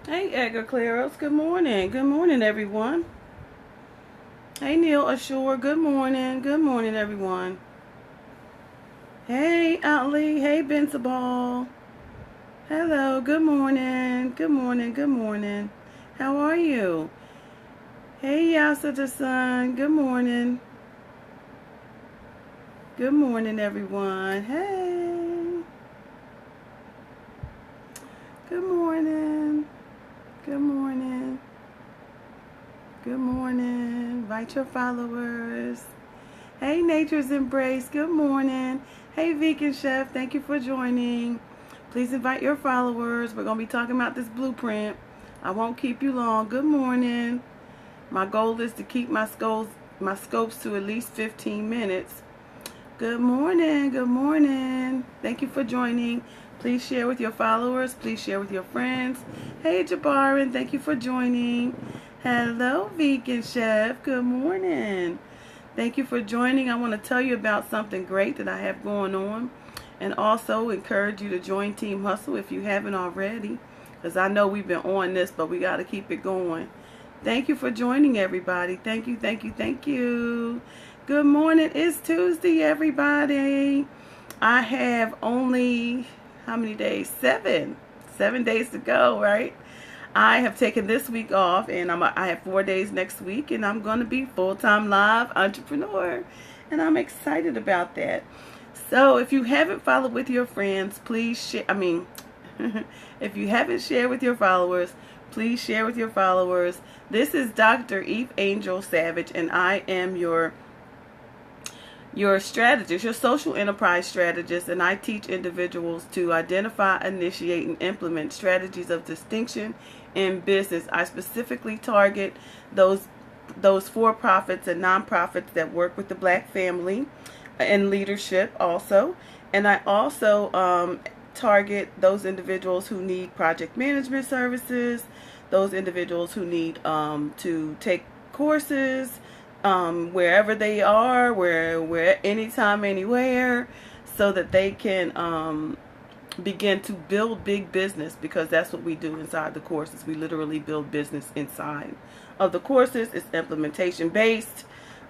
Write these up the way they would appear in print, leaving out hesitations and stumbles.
Hey, Edgar Claros. Good morning. Good morning, everyone. Hey, Neil Ashore. Good morning. Good morning, everyone. Hey, Outley. Hey, Bensaball. Hello. Good morning. Good morning. Good morning. How are you? Hey, Yasa the Sun. Good morning. Good morning, everyone. Hey. Good morning. Good morning. Good morning. Invite your followers. Hey, Nature's Embrace. Good morning. Hey, Vegan Chef. Thank you for joining. Please invite your followers. We're going to be talking about this blueprint. I won't keep you long. Good morning. My goal is to keep my scopes to at least 15 minutes. Good morning. Good morning. Thank you for joining. Please share with your followers. Please share with your friends. Hey, Jabarin. Thank you for joining. Hello, Vegan Chef. Good morning. Thank you for joining. I want to tell you about something great that I have going on, and also encourage you to join Team Hustle if you haven't already, because I know we've been on this, but we got to keep it going. Thank you for joining, everybody. Thank you, thank you, thank you. Good morning. It's Tuesday, everybody. I have only, how many days? 7 days to go, right? I have taken this week off, and I have 4 days next week, and I'm going to be full-time live entrepreneur, and I'm excited about that. So if you haven't followed with your friends, please share. If you haven't shared with your followers, please share with your followers. This is Dr. Eve Angel Savage, and I am your strategist, your social enterprise strategist, and I teach individuals to identify, initiate, and implement strategies of distinction in business. I specifically target those for-profits and nonprofits that work with the Black family and leadership also. And I also target those individuals who need project management services, those individuals who need to take courses, wherever they are, where anytime, anywhere, so that they can begin to build big business, because that's what we do inside the courses. We literally build business inside of the courses. It's implementation based.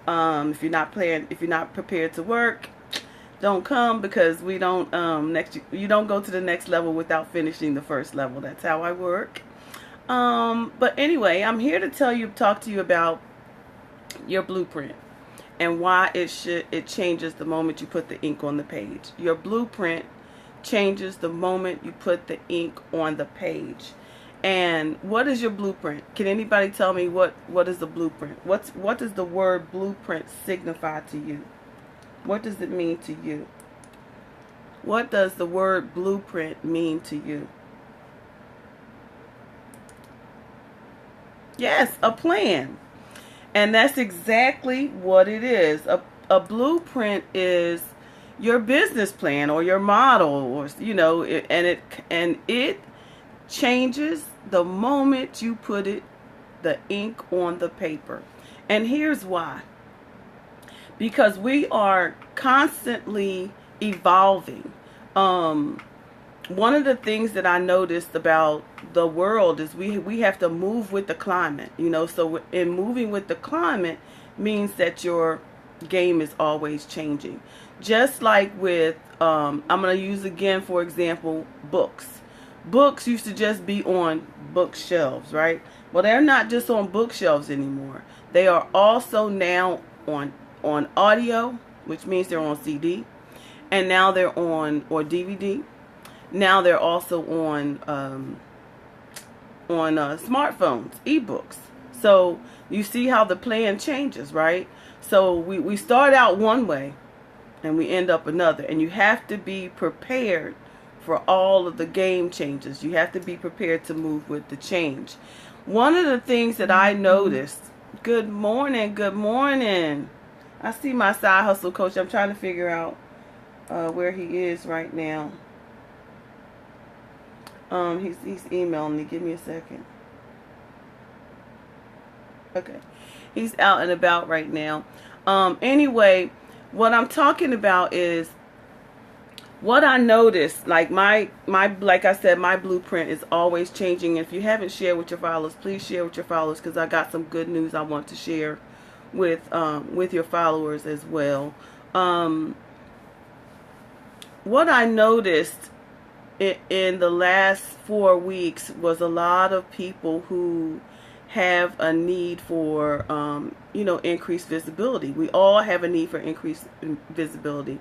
If you're not prepared to work, don't come, because we don't you don't go to the next level without finishing the first level. That's how I work. But anyway, I'm here to talk to you about your blueprint and why it changes the moment you put the ink on the page. Your blueprint changes the moment you put the ink on the page. And what is your blueprint? Can anybody tell me what is the blueprint? What does the word blueprint signify to you? What does it mean to you? What does the word blueprint mean to you? Yes, a plan. And that's exactly what it is. A blueprint is your business plan or your model, or and it changes the moment you put the ink on the paper. And here's why. Because we are constantly evolving. One of the things that I noticed about the world is we have to move with the climate, so in moving with the climate means that your game is always changing. Just like with, I'm going to use again, for example, books. Books used to just be on bookshelves, right? Well, they're not just on bookshelves anymore. They are also now on audio, which means they're on CD, and now they're on, or DVD. Now they're also on smartphones, ebooks. So you see how the plan changes, right? So we start out one way and we end up another. And you have to be prepared for all of the game changes. You have to be prepared to move with the change. One of the things that I noticed, good morning, good morning. I see my side hustle coach. I'm trying to figure out where he is right now. He's emailing me. Give me a second. Okay. He's out and about right now. Anyway, what I'm talking about is what I noticed, like like I said, my blueprint is always changing. If you haven't shared with your followers, please share with your followers, because I got some good news I want to share with your followers as well. What I noticed in the last 4 weeks was a lot of people who have a need for increased visibility. We all have a need for increased visibility.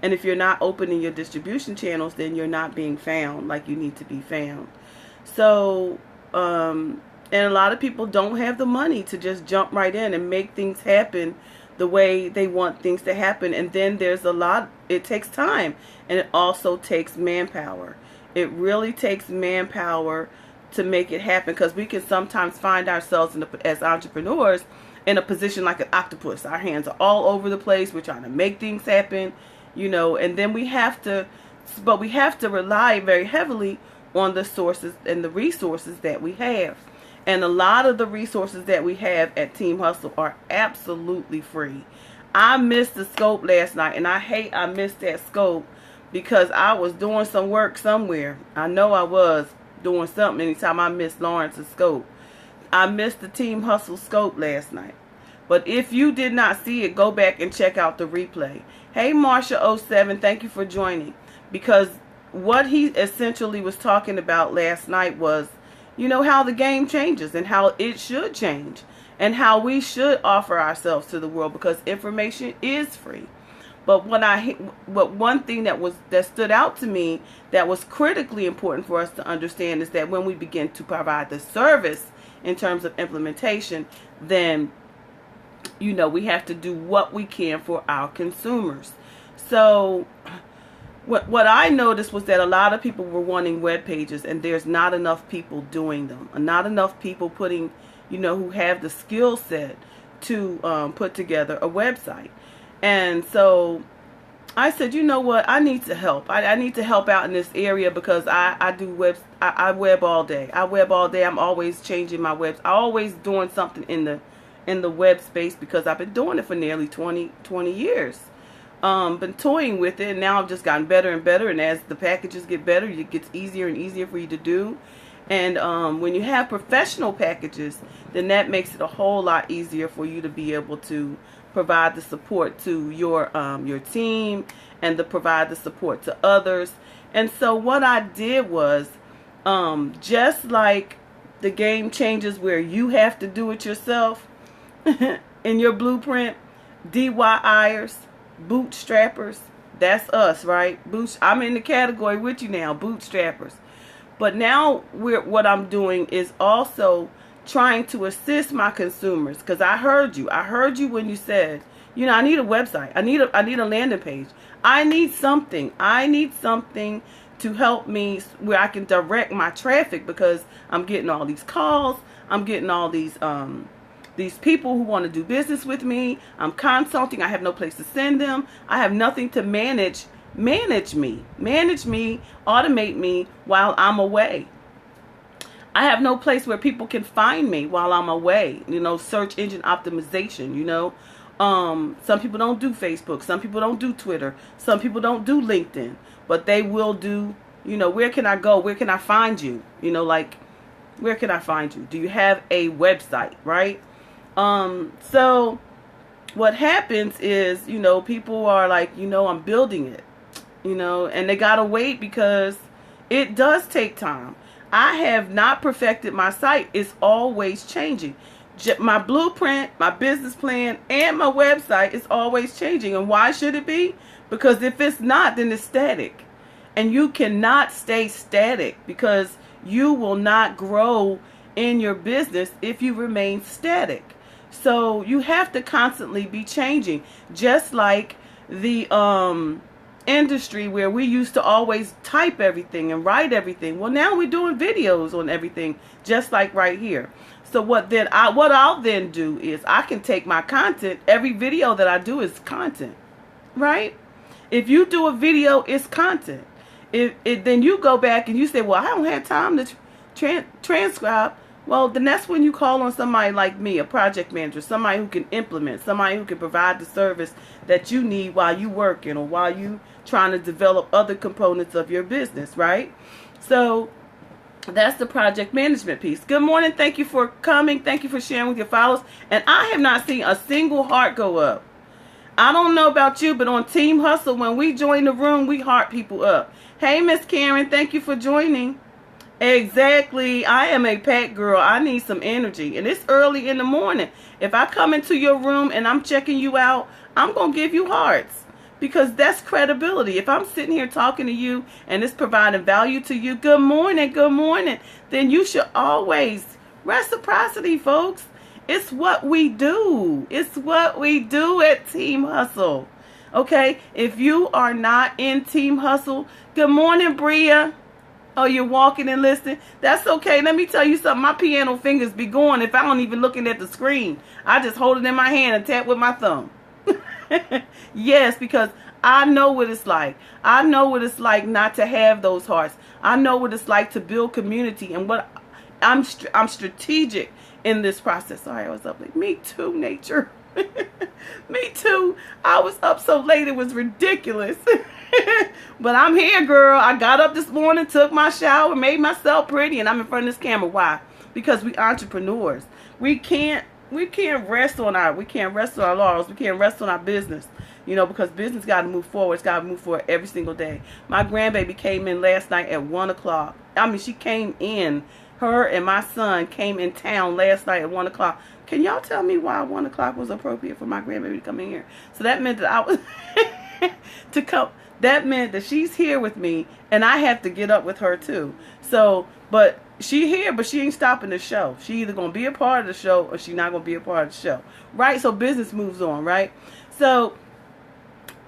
And if you're not opening your distribution channels, then you're not being found like you need to be found. So, and a lot of people don't have the money to just jump right in and make things happen the way they want things to happen. And then there's it takes time, and it also takes manpower. It really takes manpower to make it happen, because we can sometimes find ourselves as entrepreneurs in a position like an octopus. Our hands are all over the place. We're trying to make things happen. And then we have to rely very heavily on the sources and the resources that we have. And a lot of the resources that we have at Team Hustle are absolutely free. I missed the scope last night, and I missed that scope because I was doing some work somewhere. I know I was doing something anytime I missed Lawrence's scope. I missed the Team Hustle scope last night. But if you did not see it, go back and check out the replay. Hey, Marsha07, thank you for joining. Because what he essentially was talking about last night was, how the game changes and how it should change. And how we should offer ourselves to the world, because information is free. But one thing that stood out to me that was critically important for us to understand is that when we begin to provide the service in terms of implementation, then we have to do what we can for our consumers. So what I noticed was that a lot of people were wanting web pages, and there's not enough people doing them. Not enough people putting, who have the skill set to put together a website. And so I said, you know what, I need to help. I need to help out in this area, because I do webs. I web all day. I'm always changing my webs. I'm always doing something in the web space, because I've been doing it for nearly 20 years. Been toying with it, and now I've just gotten better and better. And as the packages get better, it gets easier and easier for you to do. And when you have professional packages, then that makes it a whole lot easier for you to be able to provide the support to your team, and to provide the support to others. And so what I did was, just like the game changes where you have to do it yourself in your blueprint, DIYers, bootstrappers, that's us, right? I'm in the category with you now, bootstrappers. But now what I'm doing is also trying to assist my consumers, because I heard you when you said, I need a website, I need a landing page, I need something to help me where I can direct my traffic, because I'm getting all these calls, I'm getting all these people who want to do business with me, I'm consulting, I have no place to send them, I have nothing to manage me, automate me while I'm away. I have no place where people can find me while I'm away. Search engine optimization, some people don't do Facebook. Some people don't do Twitter. Some people don't do LinkedIn. But they will do, where can I go? Where can I find you? Where can I find you? Do you have a website, right? So what happens is, people are like, I'm building it, and they got to wait, because it does take time. I have not perfected my site. It's always changing. My blueprint, my business plan, and my website is always changing. And why should it be? Because if it's not, then it's static. And you cannot stay static, because you will not grow in your business if you remain static. So you have to constantly be changing. Just like the industry where we used to always type everything and write everything. Well, now we're doing videos on everything, just like right here. So what I'll then do is I can take my content. Every video that I do is content, right? If you do a video, it's content. Then you go back and you say, well, I don't have time to transcribe. Well, then that's when you call on somebody like me, a project manager, somebody who can implement, somebody who can provide the service that you need while you working, or while you trying to develop other components of your business, right? So that's the project management piece. Good morning. Thank you for coming. Thank you for sharing with your followers. And I have not seen a single heart go up. I don't know about you, but on Team Hustle, when we join the room, we heart people up. Hey, Miss Karen, thank you for joining. Exactly. I am a pack girl. I need some energy. And it's early in the morning. If I come into your room and I'm checking you out, I'm going to give you hearts. Because that's credibility. If I'm sitting here talking to you and it's providing value to you, good morning, then you should always, reciprocity, folks. It's what we do. It's what we do at Team Hustle. Okay? If you are not in Team Hustle, good morning, Bria. Oh, you're walking and listening? That's okay. Let me tell you something. My piano fingers be going if I don't even looking at the screen. I just hold it in my hand and tap with my thumb. Yes, because I know what it's like. I know what it's like not to have those hearts. I know what it's like to build community, and what I'm strategic in this process. Sorry, I was up late. Me too, nature. Me too. I was up so late it was ridiculous. But I'm here, girl. I got up this morning, took my shower, made myself pretty, and I'm in front of this camera. Why? Because we entrepreneurs. We can't rest on our laurels. We can't rest on our business. Because business got to move forward. It's got to move forward every single day. My grandbaby came in last night at 1 o'clock. She came in. Her and my son came in town last night at 1 o'clock. Can y'all tell me why 1 o'clock was appropriate for my grandbaby to come in here? So that meant that I was to come. That meant that she's here with me, and I have to get up with her too. So, but she here, but she ain't stopping the show. She either going to be a part of the show or she not going to be a part of the show. Right? So business moves on, right? So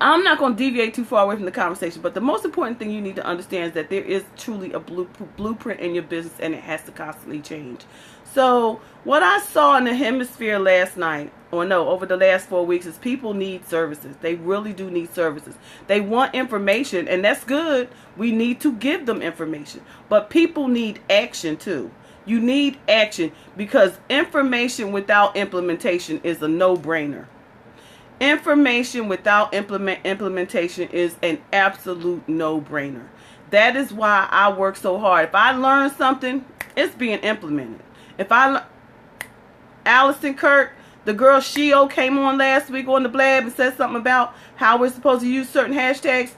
I'm not going to deviate too far away from the conversation, but the most important thing you need to understand is that there is truly a blueprint in your business, and it has to constantly change. So what I saw in the hemisphere last night, over the last 4 weeks, is people need services. They really do need services. They want information, and that's good. We need to give them information. But people need action too. You need action, because information without implementation is a no-brainer. Information without implementation is an absolute no-brainer. That is why I work so hard. If I learn something, it's being implemented. Allison Kirk, the girl Shio, came on last week on the blab and said something about how we're supposed to use certain hashtags.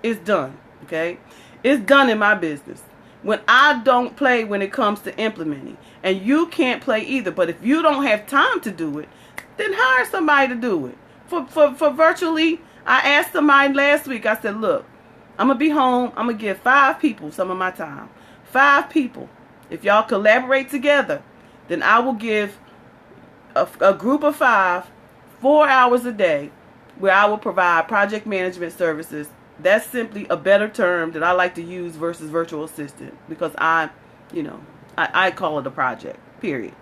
It's done, okay? It's done in my business. When I don't play when it comes to implementing, and you can't play either, but if you don't have time to do it, then hire somebody to do it. For virtually, I asked somebody last week, I said, look, I'm going to be home. I'm going to give 5 people some of my time. 5 people. If y'all collaborate together, then I will give a group of 5, 4 hours a day, where I will provide project management services. That's simply a better term that I like to use versus virtual assistant, because I call it a project, period.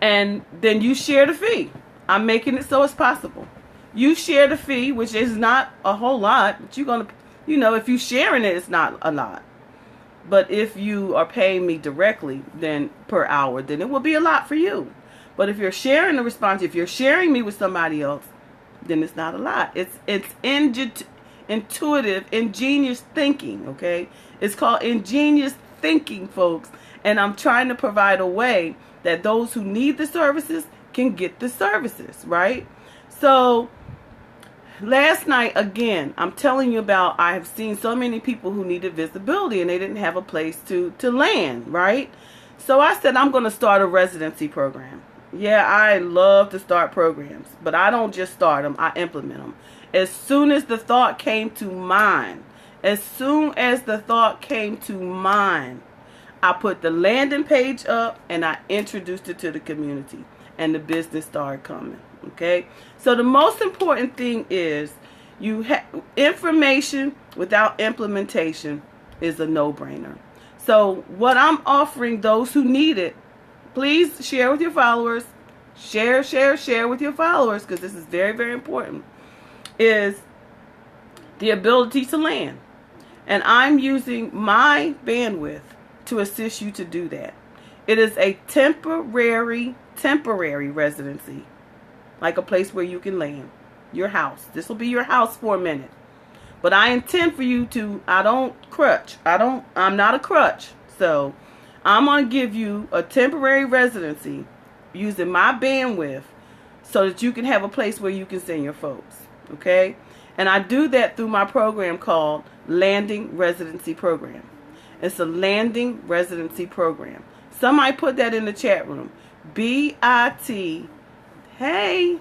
And then you share the fee. I'm making it so it's possible. You share the fee, which is not a whole lot, but you're going to, if you're sharing it, it's not a lot. But if you are paying me directly, then per hour, then it will be a lot for you. But if you're sharing the response, if you're sharing me with somebody else, then it's not a lot. It's intuitive, ingenious thinking, okay? It's called ingenious thinking, folks. And I'm trying to provide a way that those who need the services can get the services, right? So last night, again, I'm telling you about, I have seen so many people who needed visibility and they didn't have a place to land, right? So I said, I'm going to start a residency program. Yeah, I love to start programs, but I don't just start them, I implement them. As soon as the thought came to mind, I put the landing page up and I introduced it to the community, and the business started coming. Okay, so the most important thing is information without implementation is a no-brainer. So what I'm offering those who need it, please share with your followers. Share with your followers, because this is very, very important, is the ability to land. And I'm using my bandwidth to assist you to do that. It is a temporary residency, like a place where you can land. Your house. This will be your house for a minute. But I intend for you to, I'm not a crutch. So I'm going to give you a temporary residency using my bandwidth so that you can have a place where you can send your folks. Okay? And I do that through my program called Landing Residency Program. It's a landing residency program. Somebody put that in the chat room. B-I-T, hey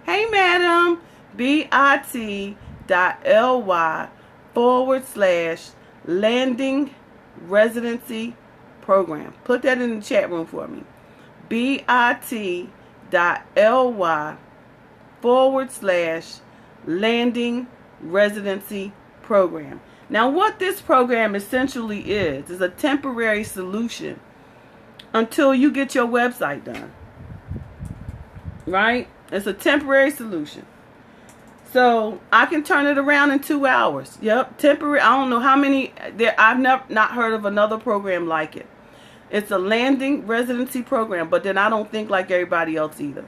madam, bit.ly/landing residency program. Put that in the chat room for me. bit.ly/landing residency program. Now, what this program essentially is a temporary solution until you get your website done. Right? It's a temporary solution. So I can turn it around in 2 hours. Yep, temporary. I don't know how many there. I've not heard of another program like it. It's a landing residency program, but then I don't think like everybody else either.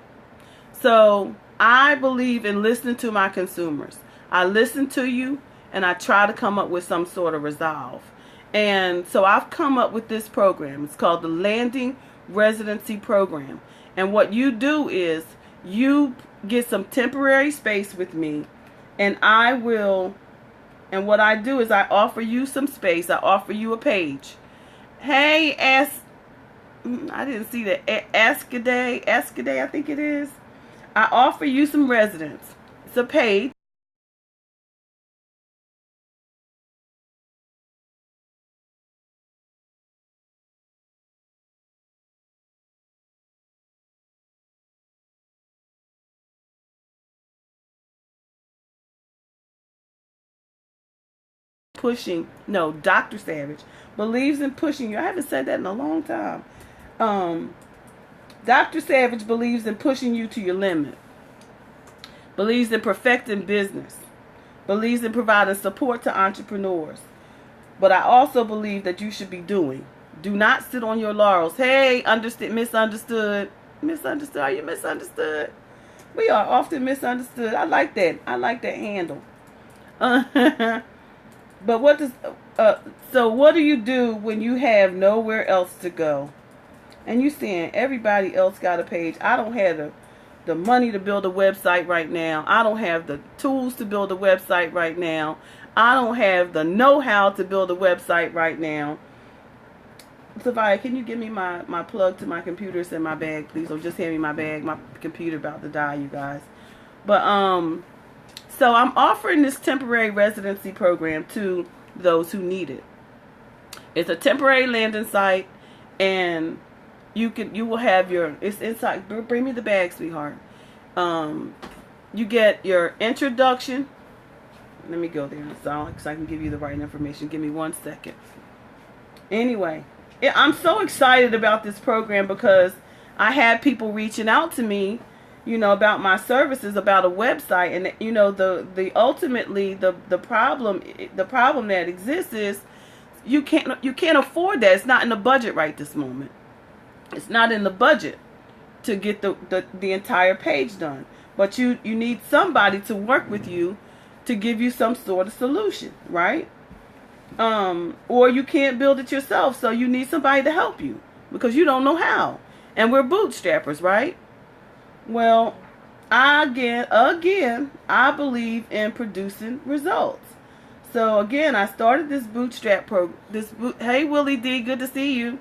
So I believe in listening to my consumers. I listen to you, and I try to come up with some sort of resolve. And so I've come up with this program. It's called the Landing Residency Program. And what you do is you get some temporary space with me, and what I do is I offer you some space. I offer you a page. Hey, I didn't see that. Askaday, I think it is. I offer you some residence. It's a page. Dr. Savage believes in pushing you. I haven't said that in a long time. Dr. Savage believes in pushing you to your limit. Believes in perfecting business. Believes in providing support to entrepreneurs. But I also believe that you should be doing. Do not sit on your laurels. Hey, misunderstood. Misunderstood. Are you misunderstood? We are often misunderstood. I like that. I like that handle. But what do you do when you have nowhere else to go? And you saying everybody else got a page. I don't have the money to build a website right now. I don't have the tools to build a website right now. I don't have the know-how to build a website right now. Savia, can you give me my plug to my computer? It's in my bag, please. Or just hand me my bag. My computer about to die, you guys. But so I'm offering this temporary residency program to those who need it. It's a temporary landing site, and you will have it's inside. Bring me the bag, sweetheart. You get your introduction. Let me go there so I can give you the right information. Give me 1 second. Anyway, I'm so excited about this program because I had people reaching out to me, about my services, about a website, and ultimately the problem that exists is you can't afford that. It's not in the budget right this moment. It's not in the budget to get the entire page done. But you need somebody to work with you to give you some sort of solution, right? Or you can't build it yourself, so you need somebody to help you because you don't know how. And we're bootstrappers, right? Well, again, I believe in producing results. So again, I started this bootstrap program. Hey, Willie D, good to see you.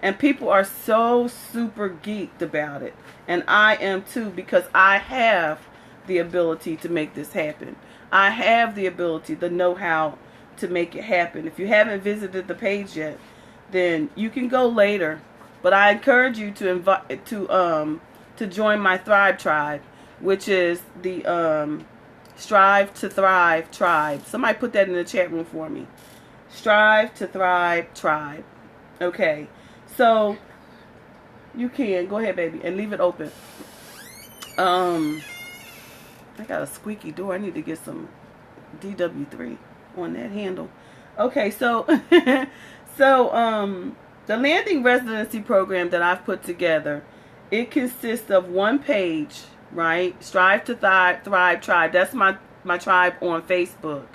And people are so super geeked about it, and I am too, because I have the ability to make this happen. I have the ability, the know-how to make it happen. If you haven't visited the page yet, then you can go later. But I encourage you to join my Thrive Tribe, which is the Strive to Thrive Tribe. Somebody put that in the chat room for me. Strive to Thrive Tribe. Okay, so you can go ahead, baby, and leave it open. I got a squeaky door. I need to get some DW3 on that handle. Okay, so the landing residency program that I've put together, it consists of one page, right? Strive to Thrive Tribe. That's my tribe on Facebook.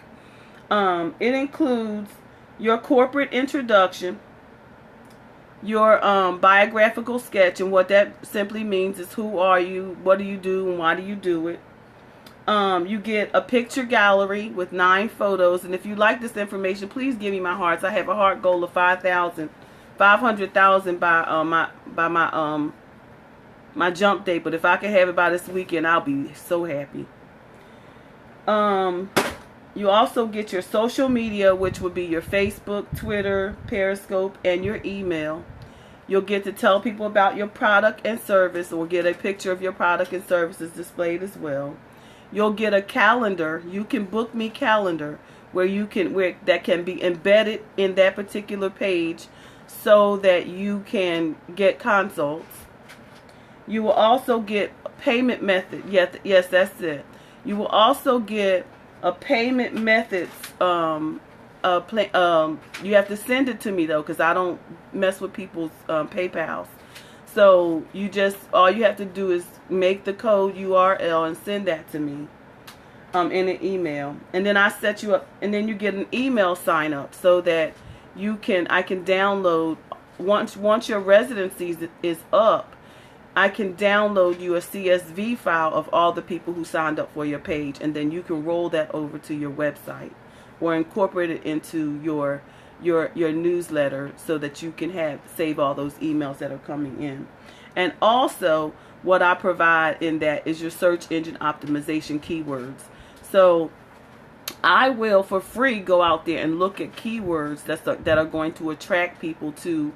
It includes your corporate introduction, your biographical sketch, and what that simply means is who are you, what do you do, and why do you do it. You get a picture gallery with 9 photos, and if you like this information, please give me my hearts. I have a heart goal of 500,000 by my jump date, but if I can have it by this weekend, I'll be so happy. You also get your social media, which would be your Facebook, Twitter, Periscope, and your email. You'll get to tell people about your product and service, or get a picture of your product and services displayed as well. You'll get a calendar. You can book me calendar where that can be embedded in that particular page so that you can get consults. You will also get a payment method. Yes, that's it. You will also get a payment methods. You have to send it to me though, because I don't mess with people's PayPals. So all you have to do is make the code URL and send that to me in an email, and then I set you up, and then you get an email sign up so that I can download once your residency is up. I can download you a CSV file of all the people who signed up for your page, and then you can roll that over to your website or incorporate it into your newsletter so that you can save all those emails that are coming in. And also, what I provide in that is your search engine optimization keywords. So I will, for free, go out there and look at keywords that are going to attract people to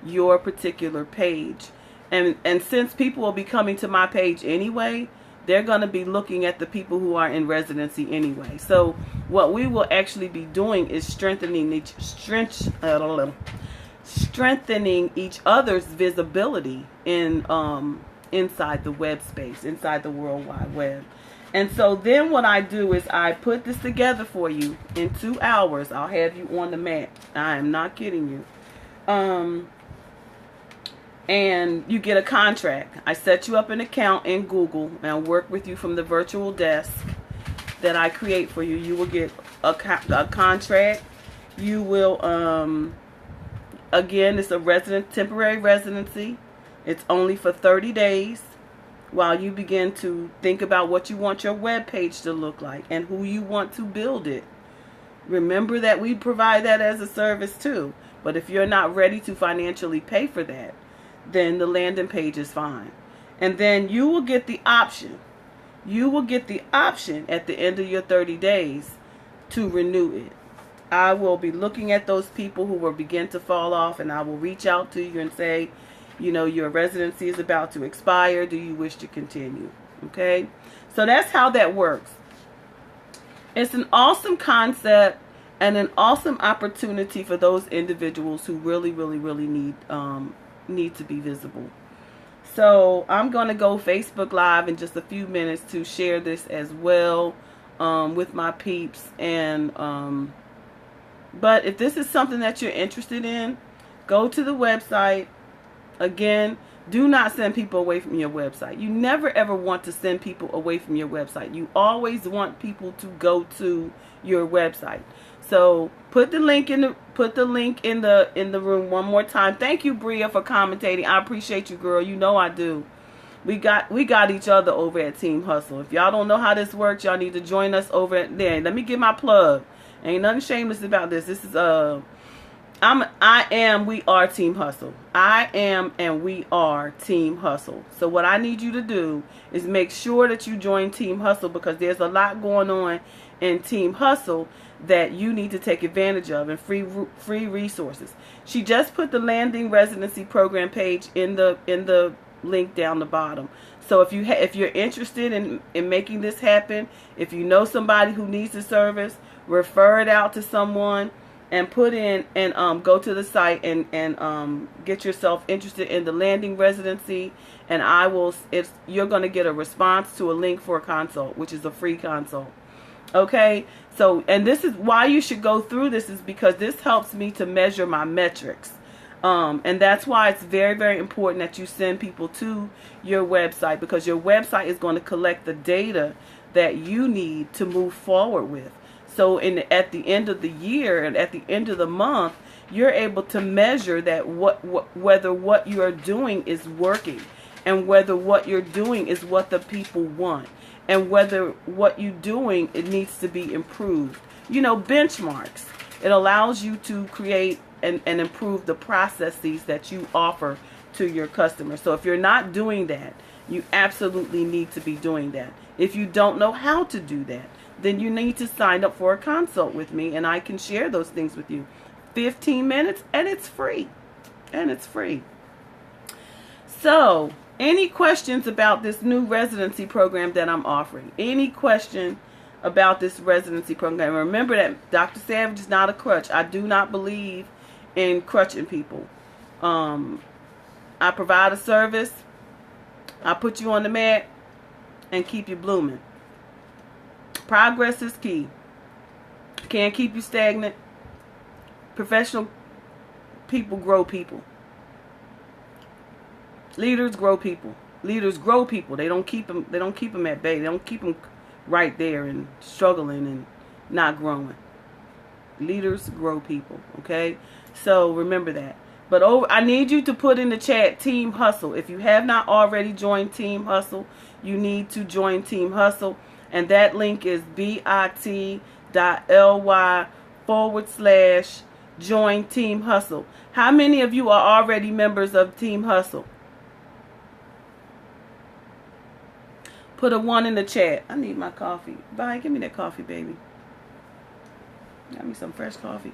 your particular page. And since people will be coming to my page anyway, they're going to be looking at the people who are in residency anyway. So what we will actually be doing is strengthening each other's visibility inside the web space, inside the World Wide Web. And so then what I do is I put this together for you in 2 hours. I'll have you on the mat. I am not kidding you. And you get a contract. I set you up an account in Google, and I'll work with you from the virtual desk that I create for you. You will get a contract. You will, again, it's a temporary residency. It's only for 30 days while you begin to think about what you want your web page to look like and who you want to build it. Remember that we provide that as a service too. But if you're not ready to financially pay for that, then the landing page is fine. And then you will get the option. You will get the option at the end of your 30 days to renew it. I will be looking at those people who will begin to fall off, and I will reach out to you and say, your residency is about to expire. Do you wish to continue? Okay? So that's how that works. It's an awesome concept and an awesome opportunity for those individuals who really, really, really need to be visible. So I'm going to go Facebook Live in just a few minutes to share this as well with my peeps. And but if this is something that you're interested in, go to the website. Again, do not send people away from your website. You never ever want to send people away from your website. You always want people to go to your website. So put the link in the room one more time. Thank you, Bria, for commentating. I appreciate you, girl. You know I do. We got each other over at Team Hustle. If y'all don't know how this works, y'all need to join us over at there. Let me get my plug. Ain't nothing shameless about this. This is we are Team Hustle. I am and we are Team Hustle. So what I need you to do is make sure that you join Team Hustle, because there's a lot going on in Team Hustle that you need to take advantage of, and free resources. She just put the landing residency program page in the link down the bottom. So if you're interested in making this happen, if you know somebody who needs the service, refer it out to someone and put in and go to the site and get yourself interested in the landing residency, and you're going to get a response to a link for a consult, which is a free consult. Okay, so, and this is why you should go through this, is because this helps me to measure my metrics. And that's why it's very, very important that you send people to your website, because your website is going to collect the data that you need to move forward with. So at the end of the year and at the end of the month, you're able to measure that whether what you are doing is working, and whether what you're doing is what the people want, and whether what you're doing, it needs to be improved. Benchmarks. It allows you to create and improve the processes that you offer to your customers. So if you're not doing that, you absolutely need to be doing that. If you don't know how to do that, then you need to sign up for a consult with me, and I can share those things with you. 15 minutes, and it's free. So, any questions about this new residency program that I'm offering? Any question about this residency program? Remember that Dr. Savage is not a crutch. I do not believe in crutching people. I provide a service. I put you on the mat and keep you blooming. Progress is key. Can't keep you stagnant. Professional people grow people. Leaders grow people. Leaders grow people. They don't keep them. They don't keep them at bay. They don't keep them right there and struggling and not growing. Leaders grow people. Okay, so remember that. But I need you to put in the chat Team Hustle. If you have not already joined Team Hustle, you need to join Team Hustle, and that link is bit.ly/join Team Hustle. How many of you are already members of Team Hustle? Put a 1 in the chat. I need my coffee. Bye. Give me that coffee, baby. Got me some fresh coffee.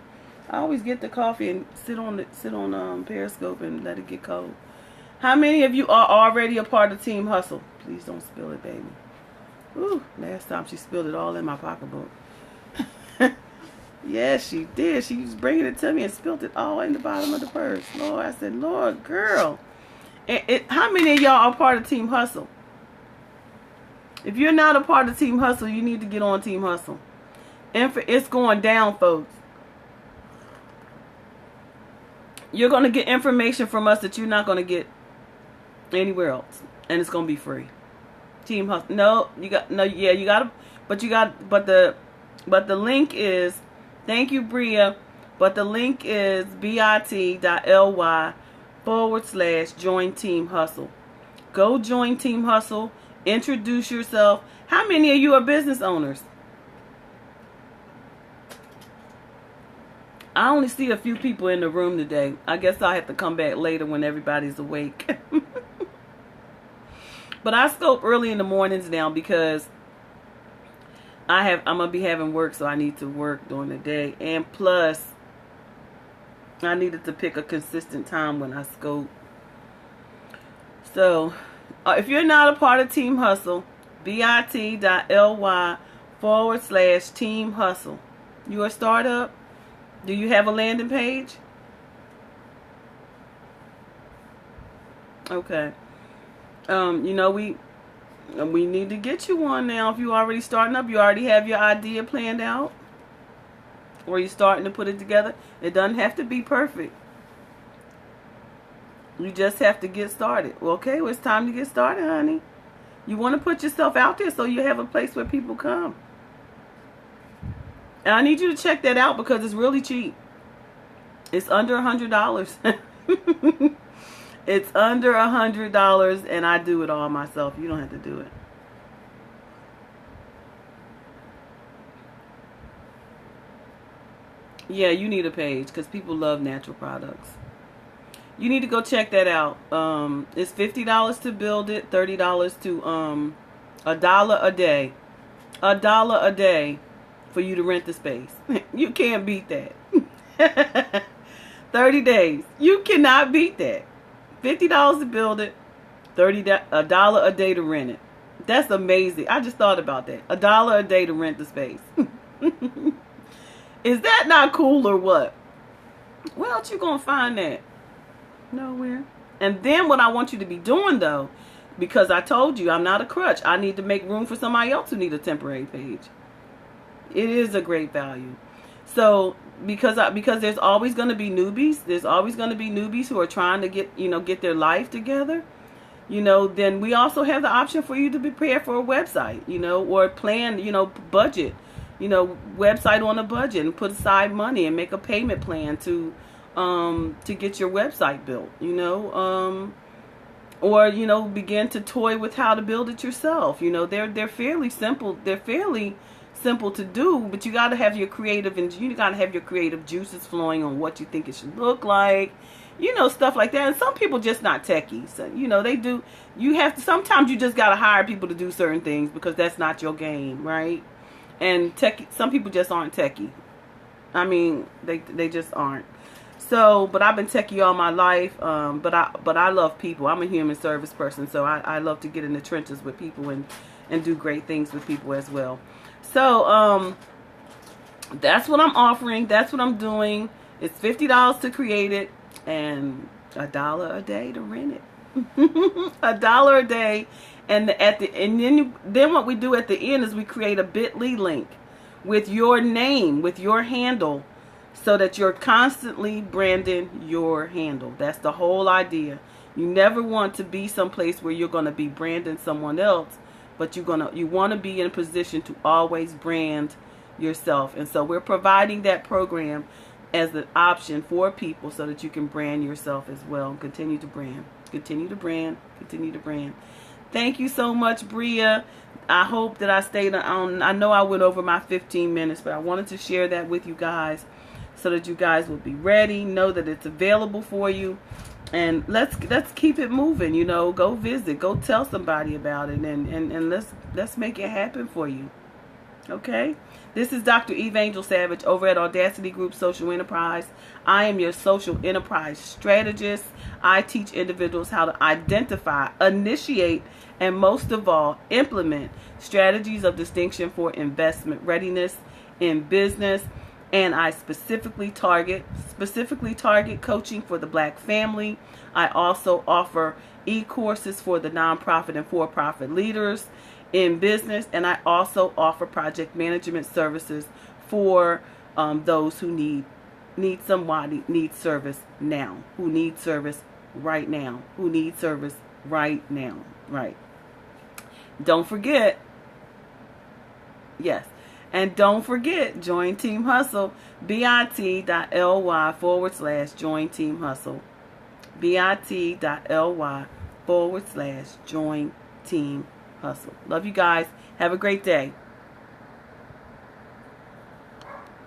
I always get the coffee and sit on Periscope and let it get cold. How many of you are already a part of Team Hustle? Please don't spill it, baby. Ooh, last time she spilled it all in my pocketbook. Yes, she did. She was bringing it to me and spilled it all in the bottom of the purse. Lord, I said, Lord, girl. How many of y'all are part of Team Hustle? If you're not a part of Team Hustle, you need to get on Team Hustle. It's going down, folks. You're going to get information from us that you're not going to get anywhere else. And it's going to be free. Team Hustle. No, you got to, but the link is, thank you, Bria, but the link is bit.ly/join Team Hustle. Go join Team Hustle. Introduce yourself. How many of you are business owners? I only see a few people in the room today. I guess I'll have to come back later when everybody's awake. But I scope early in the mornings now because I'm gonna be having work, so I need to work during the day. And plus, I needed to pick a consistent time when I scope. So, if you're not a part of Team Hustle, bit.ly/Team Hustle. You a startup? Do you have a landing page? Okay. We need to get you one now. If you already starting up, you already have your idea planned out, or you're starting to put it together. It doesn't have to be perfect. You just have to get started. Okay, well, it's time to get started, honey. You want to put yourself out there so you have a place where people come. And I need you to check that out because it's really cheap. It's under $100. It's under $100, and I do it all myself. You don't have to do it. Yeah, you need a page because people love natural products. You need to go check that out. It's $50 to build it, $30 to $1 a day. $1 a day for you to rent the space. You can't beat that. 30 days. You cannot beat that. $50 to build it, $1 a day to rent it. That's amazing. I just thought about that. $1 a day to rent the space. Is that not cool or what? Where else you gonna find that? Nowhere. And then what I want you to be doing though, because I told you I'm not a crutch. I need to make room for somebody else who needs a temporary page. It is a great value. So because there's always going to be newbies. There's always going to be newbies who are trying to get their life together. then we also have the option for you to prepare for a website, or plan, budget, website on a budget and put aside money and make a payment plan to get your website built, or, begin to toy with how to build it yourself. They're fairly simple. They're fairly simple to do, but you got to have your creative, and you got to have your creative juices flowing on what you think it should look like, stuff like that. And some people just not techie, so they do. You have to, sometimes you just got to hire people to do certain things because that's not your game, right? And some people just aren't techie. I mean, they just aren't. So, but I've been techie all my life. But I love people. I'm a human service person, so I love to get in the trenches with people and do great things with people as well. So, that's what I'm offering. That's what I'm doing. It's $50 to create it and $1 a day to rent it. $1 a day, and then what we do at the end is we create a bit.ly link with your name, with your handle, so that you're constantly branding your handle. That's the whole idea. You never want to be someplace where you're going to be branding someone else, but you want to be in a position to always brand yourself. And so we're providing that program as an option for people so that you can brand yourself as well. Continue to brand. Continue to brand. Continue to brand. Thank you so much, Bria. I hope that I stayed on. I know I went over my 15 minutes, but I wanted to share that with you guys so that you guys will be ready. Know that it's available for you. And let's keep it moving, Go visit. Go tell somebody about it. And let's make it happen for you. Okay? This is Dr. Eve Angel Savage over at Audacity Group Social Enterprise. I am your social enterprise strategist. I teach individuals how to identify, initiate, and most of all, implement strategies of distinction for investment readiness in business. And I specifically target coaching for the Black family. I also offer e-courses for the nonprofit and for-profit leaders in business, and I also offer project management services for those who need service now, who need service right now, right? Don't forget, yes, and don't forget, join Team Hustle, bit.ly/join Team Hustle, bit.ly/join Team Hustle. Love you guys. Have a great day.